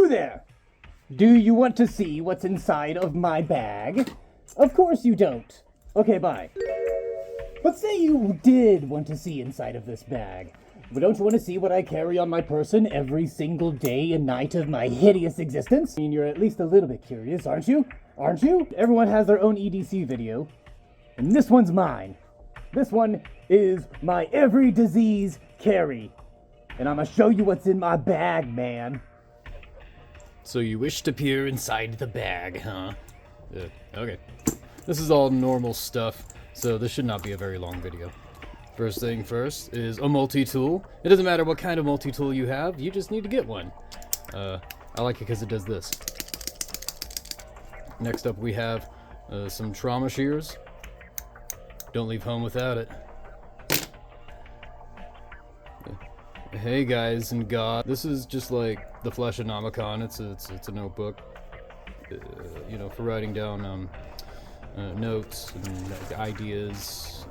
You there! Do you want to see what's inside of my bag? Of course you don't. Okay, bye. But say you did want to see inside of this bag. But don't you want to see what I carry on my person every single day and night of my hideous existence? I mean, you're at least a little bit curious, aren't you? Aren't you? Everyone has their own EDC video. And this one's mine. This one is my every disease carry. And I'm gonna show you what's in my bag, man. So you wish to peer inside the bag, huh? Okay. This is all normal stuff, so this should not be a very long video. First thing first is a multi-tool. It doesn't matter what kind of multi-tool you have, you just need to get one. I like it because it does this. Next up we have some trauma shears. Don't leave home without it. Hey guys and God, this is just like the Fleshonomicon. It's a notebook, you know, for writing down notes and ideas,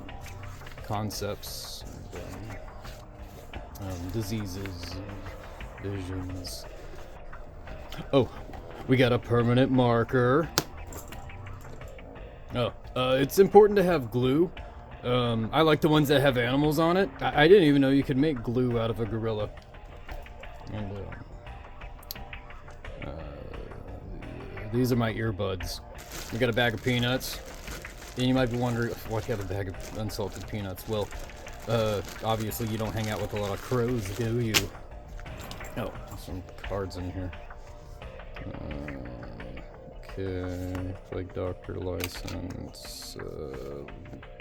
concepts, and, diseases, visions. Oh, we got a permanent marker. Oh, it's important to have glue. I like the ones that have animals on it. I didn't even know you could make glue out of a gorilla. And these are my earbuds. We got a bag of peanuts. And you might be wondering, why do you have a bag of unsalted peanuts? Well, obviously you don't hang out with a lot of crows, do you? Oh, some cards in here. Okay, like doctor license,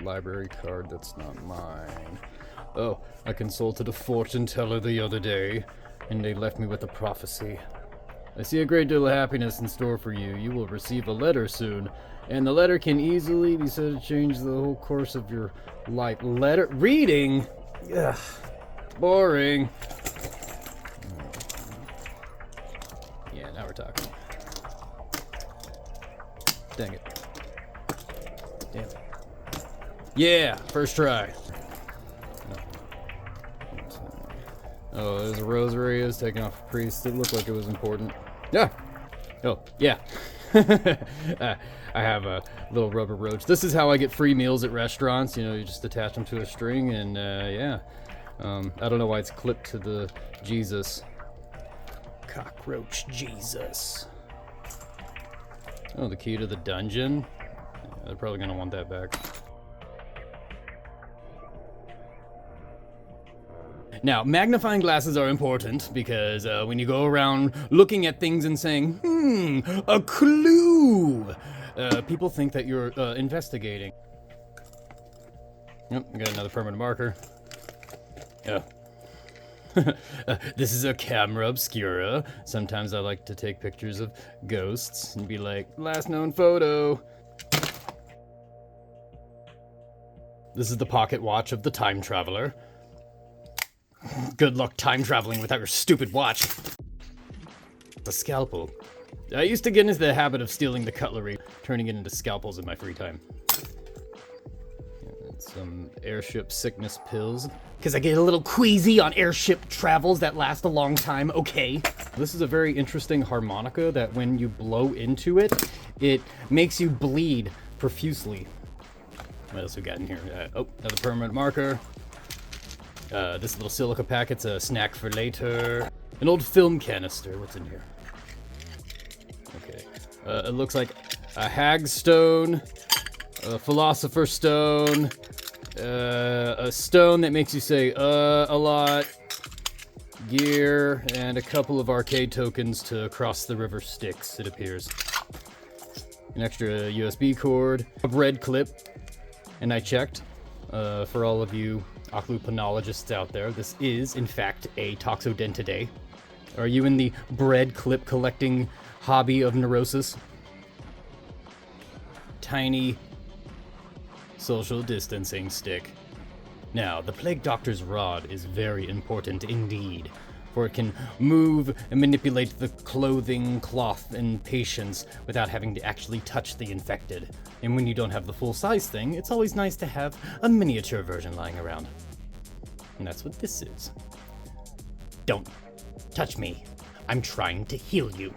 library card, that's not mine. Oh, I consulted a fortune teller the other day, and they left me with a prophecy. I see a great deal of happiness in store for you. You will receive a letter soon, and the letter can easily be said to change the whole course of your life. Letter reading? Ugh, boring. Yeah, now we're talking. Dang it. Damn it. Yeah, first try. Oh, there's a rosary. It's taken off a priest. It looked like it was important. Yeah. Oh, yeah. I have a little rubber roach. This is how I get free meals at restaurants. You know, you just attach them to a string and, yeah. I don't know why it's clipped to the Jesus. Cockroach Jesus. Oh, the key to the dungeon? Yeah, they're probably gonna want that back. Now, magnifying glasses are important because when you go around looking at things and saying, a clue, people think that you're investigating. Yep, I got another permanent marker. Oh. This is a camera obscura. Sometimes I like to take pictures of ghosts and be like, last known photo. This is the pocket watch of the time traveler. Good luck time traveling without your stupid watch. The scalpel. I used to get into the habit of stealing the cutlery, turning it into scalpels in my free time. Some airship sickness pills. Because I get a little queasy on airship travels that last a long time, okay? This is a very interesting harmonica that when you blow into it, it makes you bleed profusely. What else we got in here? Oh, another permanent marker. This little silica packet's a snack for later. An old film canister. What's in here? Okay. It looks like a hag stone, a philosopher stone, a stone that makes you say a lot, gear, and a couple of arcade tokens to cross the river Styx, it appears. An extra USB cord, a bread clip, and I checked, for all of you occluponologists out there, this is, in fact, a Toxodentidae. Are you in the bread clip collecting hobby of neurosis? Tiny social distancing stick. Now, the plague doctor's rod is very important indeed, for it can move and manipulate the clothing, cloth, and patients without having to actually touch the infected. And when you don't have the full-size thing, it's always nice to have a miniature version lying around. And that's what this is. Don't touch me. I'm trying to heal you.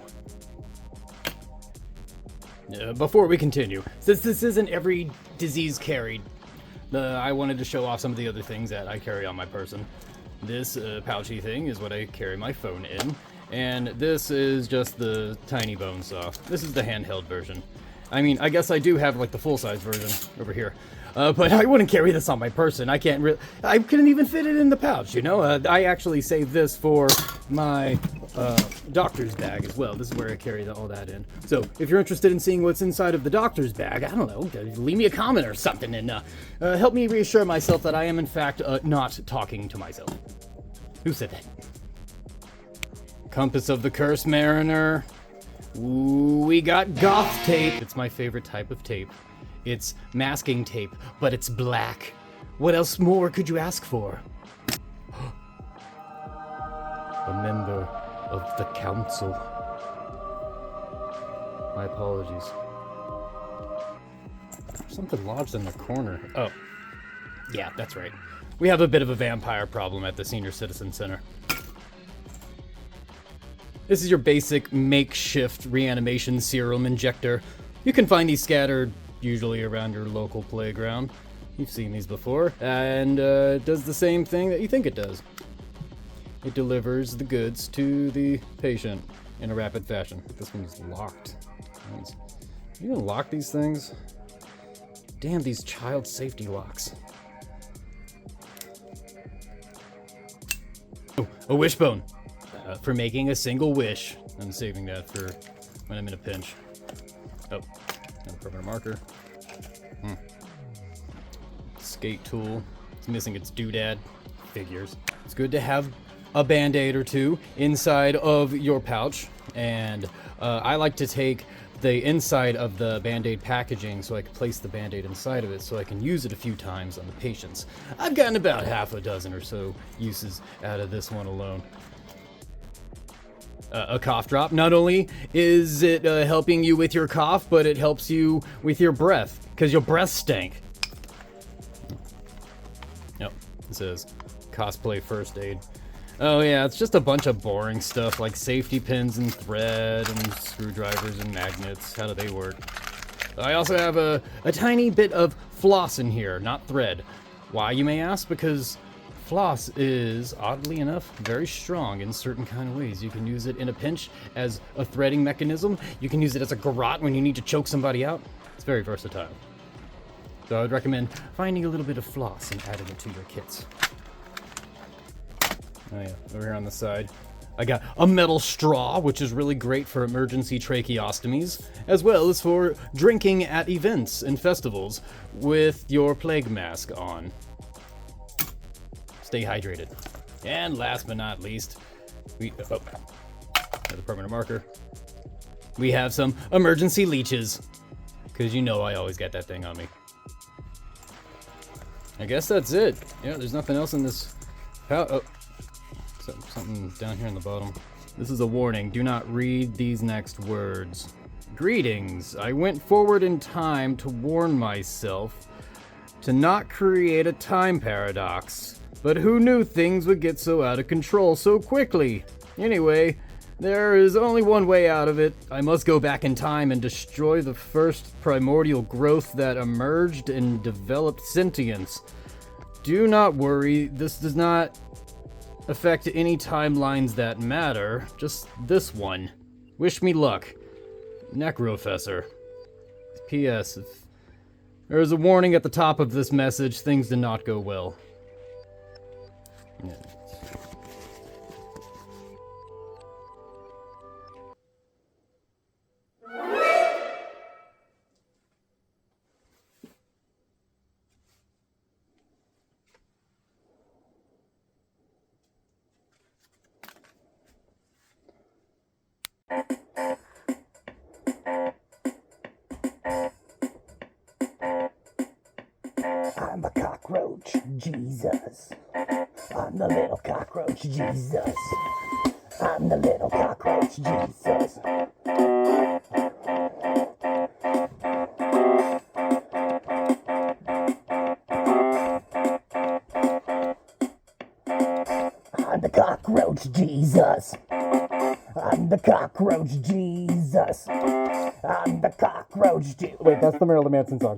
Before we continue, since this isn't every disease carried, I wanted to show off some of the other things that I carry on my person. This pouchy thing is what I carry my phone in, and this is just the tiny bone saw. This is the handheld version. I mean, I guess I do have like the full-size version over here, but I wouldn't carry this on my person. I couldn't even fit it in the pouch, you know? I actually saved this for my doctor's bag as well. This is where I carry all that in. So if you're interested in seeing what's inside of the doctor's bag, I don't know, leave me a comment or something and help me reassure myself that I am in fact not talking to myself. Who said that? Compass of the Cursed Mariner. Ooh, we got goth tape. It's my favorite type of tape. It's masking tape, but it's black. What else more could you ask for? A member of the council. My apologies. There's something lodged in the corner. Oh, yeah, that's right. We have a bit of a vampire problem at the Senior Citizen Center. This is your basic makeshift reanimation serum injector. You can find these scattered usually around your local playground. You've seen these before, and it does the same thing that you think it does. It delivers the goods to the patient in a rapid fashion. This one's locked. Nice. You can lock these things? Damn, these child safety locks. Oh, a wishbone. For making a single wish. I'm saving that for when I'm in a pinch. Oh, another permanent marker. Skate tool. It's missing its doodad. Figures. It's good to have a band-aid or two inside of your pouch. And I like to take the inside of the band-aid packaging so I can place the band-aid inside of it so I can use it a few times on the patients. I've gotten about half a dozen or so uses out of this one alone. A cough drop. Not only is it helping you with your cough, but it helps you with your breath, because your breath stank. Yep, it says cosplay first aid. Oh yeah, it's just a bunch of boring stuff like safety pins and thread and screwdrivers and magnets. How do they work? I also have a tiny bit of floss in here, not thread. Why, you may ask? Because floss is, oddly enough, very strong in certain kind of ways. You can use it in a pinch as a threading mechanism. You can use it as a garrote when you need to choke somebody out. It's very versatile. So I would recommend finding a little bit of floss and adding it to your kits. Oh yeah, over here on the side, I got a metal straw, which is really great for emergency tracheostomies, as well as for drinking at events and festivals with your plague mask on. Stay hydrated. And last but not least, another permanent marker. We have some emergency leeches, because you know I always got that thing on me. I guess that's it. Yeah, there's nothing else in this. Something down here in the bottom. This is a warning. Do not read these next words. Greetings. I went forward in time to warn myself to not create a time paradox. But who knew things would get so out of control so quickly? Anyway, there is only one way out of it. I must go back in time and destroy the first primordial growth that emerged and developed sentience. Do not worry, this does not affect any timelines that matter, just this one. Wish me luck. Necrofessor. P.S. If there is a warning at the top of this message, things did not go well. Yeah. I'm a cockroach, Jesus. I'm the little cockroach, Jesus. I'm the little cockroach, Jesus. I'm the cockroach, Jesus. I'm the cockroach Jesus. I'm the cockroach Jesus. Wait, that's the Marilyn Manson song.